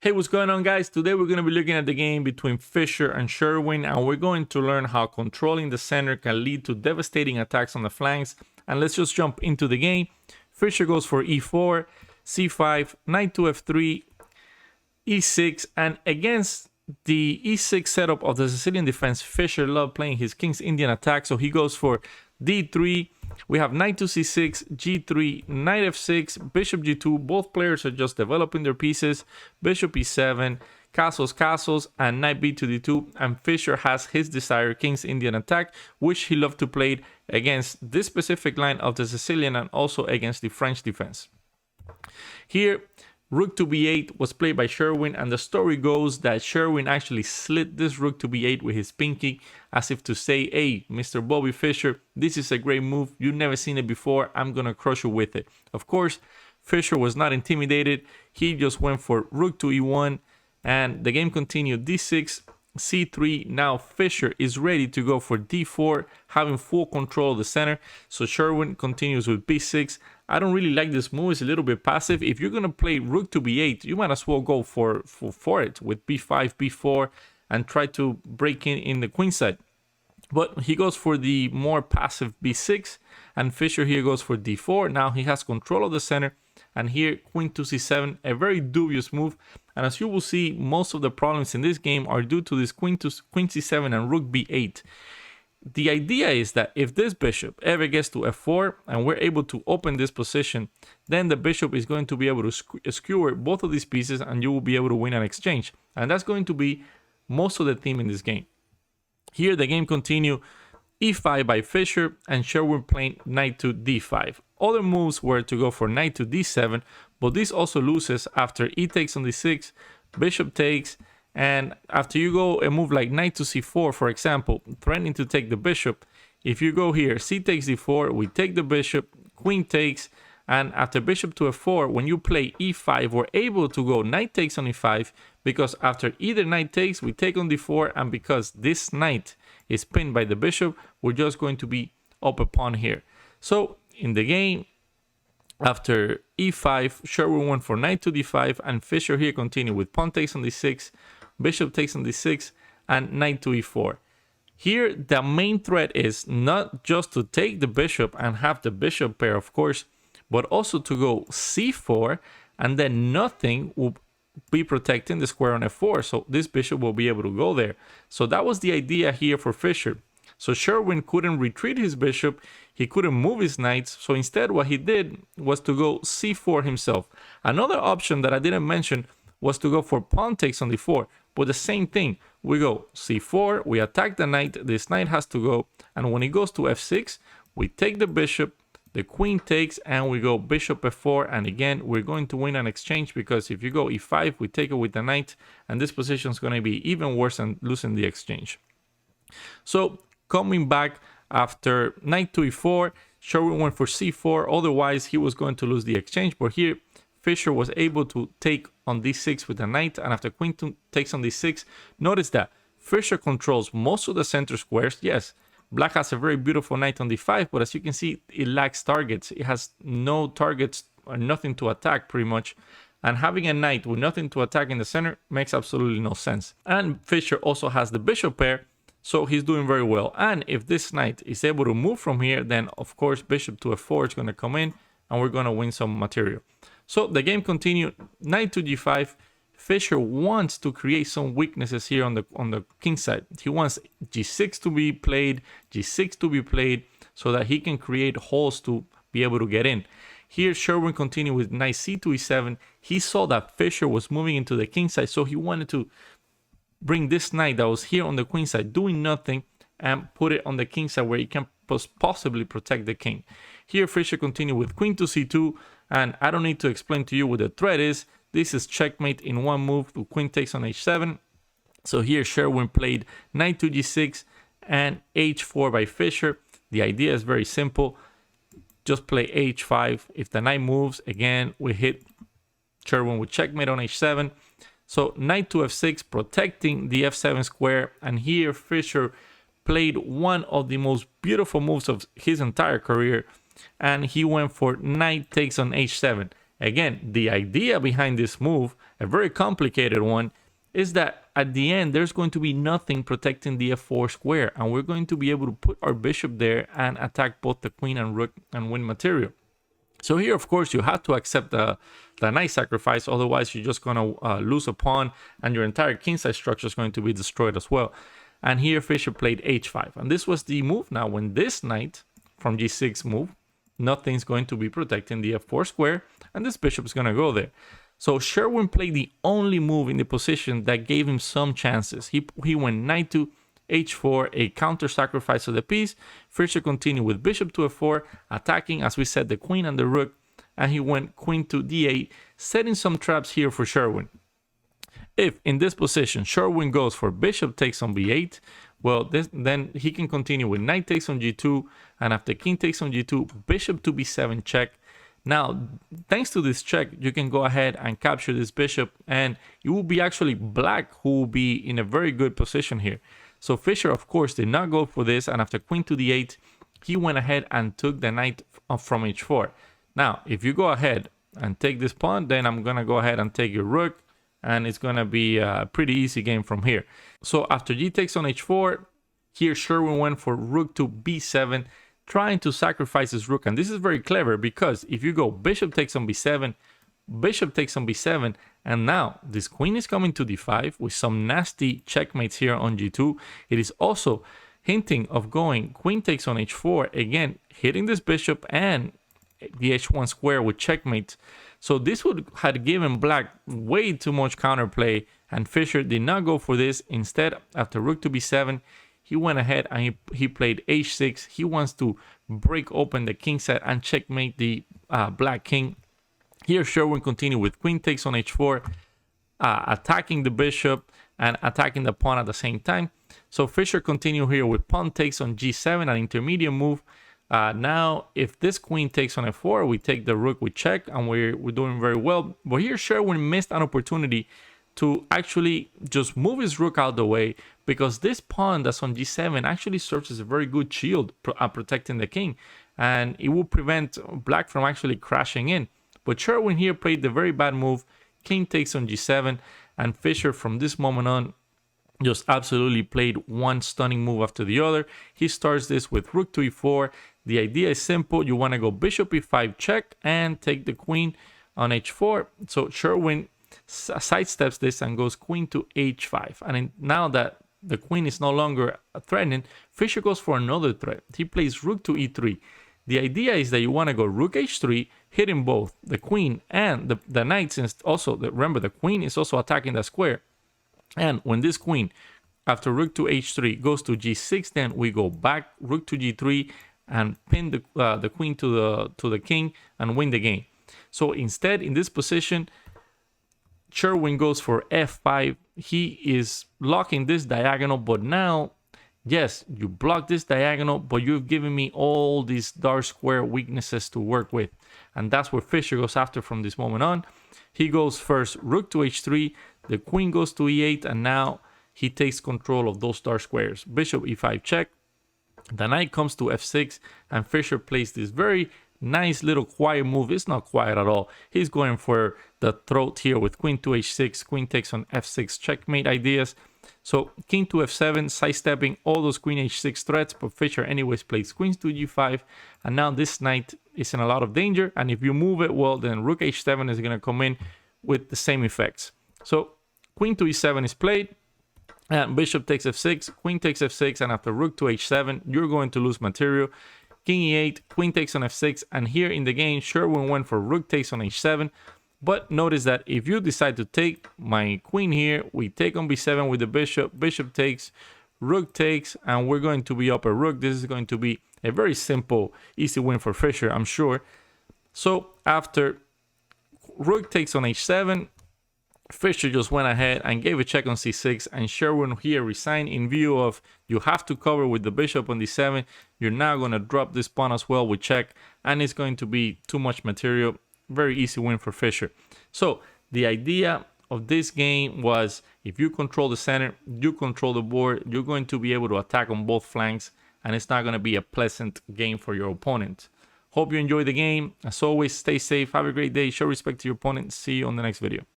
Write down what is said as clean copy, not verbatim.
Hey, what's going on, guys? Today we're going to be looking at the game between Fischer and Sherwin, and we're going to learn how controlling the center can lead to devastating attacks on the flanks. And let's just jump into the game. Fischer goes for e4, c5, knight to f3, e6, and against the e6 setup of the Sicilian defense, Fischer loved playing his King's Indian attack, so he goes for d3. We have knight to c6, g3, knight f6, bishop g2. Both players are just developing their pieces. Bishop e7, castles, and knight b to d2. And Fischer has his desired King's Indian attack, which he loved to play against this specific line of the Sicilian and also against the French defense. Here, rook to b8 was played by Sherwin, and the story goes that Sherwin actually slid this rook to b8 with his pinky, as if to say, hey, Mr. Bobby Fischer, this is a great move. You've never seen it before. I'm going to crush you with it. Of course, Fischer was not intimidated. He just went for rook to e1, and the game continued. d6, c3. Now Fischer is ready to go for d4, having full control of the center. So Sherwin continues with b6. I don't really like this move. It's a little bit passive. If you're going to play rook to b8, you might as well go for it with b5, b4, and try to break in the queen side. But he goes for the more passive b6, and Fischer here goes for d4. Now he has control of the center, and here queen to c7, a very dubious move. And as you will see, most of the problems in this game are due to this queen c7 and rook b8. The idea is that if this bishop ever gets to f4 and we're able to open this position, then the bishop is going to be able to skewer both of these pieces and you will be able to win an exchange. And that's going to be most of the theme in this game. Here the game continued, e5 by Fischer, and Sherwin playing knight to d5. Other moves were to go for knight to d7, but this also loses after e takes on d6, bishop takes, and after you go a move like knight to c4, for example, threatening to take the bishop, if you go here, c takes d4, we take the bishop, queen takes, and after bishop to f4, when you play e5, we're able to go knight takes on e5, because after either knight takes, we take on d4, and because this knight is pinned by the bishop, we're just going to be up a pawn here. So in the game, after e5, Sherwin went for knight to d5, and Fischer here continued with pawn takes on d6, bishop takes on d6, and knight to e4. Here, the main threat is not just to take the bishop and have the bishop pair, of course, but also to go c4, and then nothing will be protecting the square on f4, so this bishop will be able to go there. So that was the idea here for Fischer. So Sherwin couldn't retreat his bishop, he couldn't move his knights, so instead what he did was to go c4 himself. Another option that I didn't mention was to go for pawn takes on d4, but the same thing. We go c4, we attack the knight, this knight has to go, and when it goes to f6, we take the bishop, the queen takes, and we go bishop f4, and again, we're going to win an exchange, because if you go e5, we take it with the knight, and this position is going to be even worse than losing the exchange. So, coming back after knight to e4, Sherwin went for c4, otherwise he was going to lose the exchange, but here, Fischer was able to take on d6 with the knight, and after queen takes on d6, notice that Fischer controls most of the center squares. Yes, black has a very beautiful knight on d5, but as you can see, it lacks targets. It has no targets or nothing to attack pretty much. And having a knight with nothing to attack in the center makes absolutely no sense. And Fischer also has the bishop pair, so he's doing very well. And if this knight is able to move from here, then of course bishop to f4 is going to come in, and we're going to win some material. So the game continued, knight to g5. Fischer wants to create some weaknesses here on the king side. He wants g6 to be played, g6 to be played, so that he can create holes to be able to get in. Here Sherwin continued with knight c to e7. He saw that Fischer was moving into the king side, so he wanted to bring this knight that was here on the queen side doing nothing and put it on the king side where he can possibly protect the king. Here Fischer continued with queen to c2, and I don't need to explain to you what the threat is. This is checkmate in one move. The queen takes on h7. So here Sherwin played knight to g6 and h4 by Fischer. The idea is very simple. Just play h5. If the knight moves, again, we hit Sherwin with checkmate on h7. So knight to f6, protecting the f7 square. And here Fischer played one of the most beautiful moves of his entire career, and he went for knight takes on h7. Again, the idea behind this move, a very complicated one, is that at the end there's going to be nothing protecting the f4 square, and we're going to be able to put our bishop there and attack both the queen and rook and win material. So here, of course, you have to accept the knight sacrifice, otherwise you're just going to lose a pawn and your entire kingside structure is going to be destroyed as well. And here Fischer played h5, and this was the move. Now when this knight from g6 move, nothing's going to be protecting the f4 square, and this bishop is going to go there. So Sherwin played the only move in the position that gave him some chances. He went knight to h4, a counter sacrifice of the piece. Fischer continued with bishop to f4, attacking, as we said, the queen and the rook, and he went queen to d8, setting some traps here for Sherwin. If in this position Sherwin goes for bishop takes on b8, well, then he can continue with knight takes on g2, and after king takes on g2, bishop to b7 check. Now, thanks to this check, you can go ahead and capture this bishop, and it will be actually black who will be in a very good position here. So Fischer, of course, did not go for this, and after queen to d8, he went ahead and took the knight from h4. Now, if you go ahead and take this pawn, then I'm going to go ahead and take your rook, and it's going to be a pretty easy game from here. So after g takes on h4, here Sherwin went for rook to b7, trying to sacrifice his rook. And this is very clever, because if you go bishop takes on b7, bishop takes on b7, and now this queen is coming to d5 with some nasty checkmates here on g2. It is also hinting of going queen takes on h4, again hitting this bishop and the h1 square with checkmate. So this would have given black way too much counterplay, and Fischer did not go for this. Instead, after rook to b7, he went ahead and he played h6. He wants to break open the king set and checkmate the black king. Here Sherwin continued with queen takes on h4, attacking the bishop and attacking the pawn at the same time. So Fischer continued here with pawn takes on g7, an intermediate move. Now, if this queen takes on f4, we take the rook with check, and we're doing very well. But here Sherwin missed an opportunity to actually just move his rook out the way, because this pawn that's on g7 actually serves as a very good shield protecting the king, and it will prevent black from actually crashing in. But Sherwin here played the very bad move, king takes on g7, and Fischer from this moment on just absolutely played one stunning move after the other. He starts this with rook to e4. The idea is simple. You want to go bishop e5 check and take the queen on h4. So Sherwin sidesteps this and goes queen to h5. And now that the queen is no longer threatening, Fischer goes for another threat. He plays rook to e3. The idea is that you want to go rook h3, hitting both the queen and the knight, since also, remember, the queen is also attacking the square. And when this queen, after rook to h3, goes to g6, then we go back rook to g3 and pin the queen to the king and win the game. So instead, in this position, Sherwin goes for f5. He is blocking this diagonal, but now, yes, you block this diagonal, but you've given me all these dark square weaknesses to work with. And that's where Fischer goes after from this moment on. He goes first rook to h3, the queen goes to e8, and now he takes control of those dark squares. Bishop e5 check, the knight comes to f6, and Fischer plays this very nice little quiet move. It's not quiet at all. He's going for the throat here with queen to h6, queen takes on f6 checkmate ideas. So king to f7, sidestepping all those queen h6 threats, but Fischer anyways plays queen to g5, and now this knight is in a lot of danger, and if you move it, well, then rook h7 is going to come in with the same effects. So queen to e7 is played, and bishop takes f6, queen takes f6, and after rook to h7, you're going to lose material. King e8, queen takes on f6, and here in the game, Sherwin went for rook takes on h7. But notice that if you decide to take my queen here, we take on b7 with the bishop, bishop takes, rook takes, and we're going to be up a rook. This is going to be a very simple, easy win for Fischer, I'm sure. So after rook takes on h7, Fischer just went ahead and gave a check on c6, and Sherwin here resigned in view of you have to cover with the bishop on d7. You're now going to drop this pawn as well with check, and it's going to be too much material. Very easy win for Fischer. So the idea of this game was, if you control the center, you control the board, you're going to be able to attack on both flanks, and it's not going to be a pleasant game for your opponent. Hope you enjoy the game. As always, stay safe, have a great day, show respect to your opponent. See you on the next video.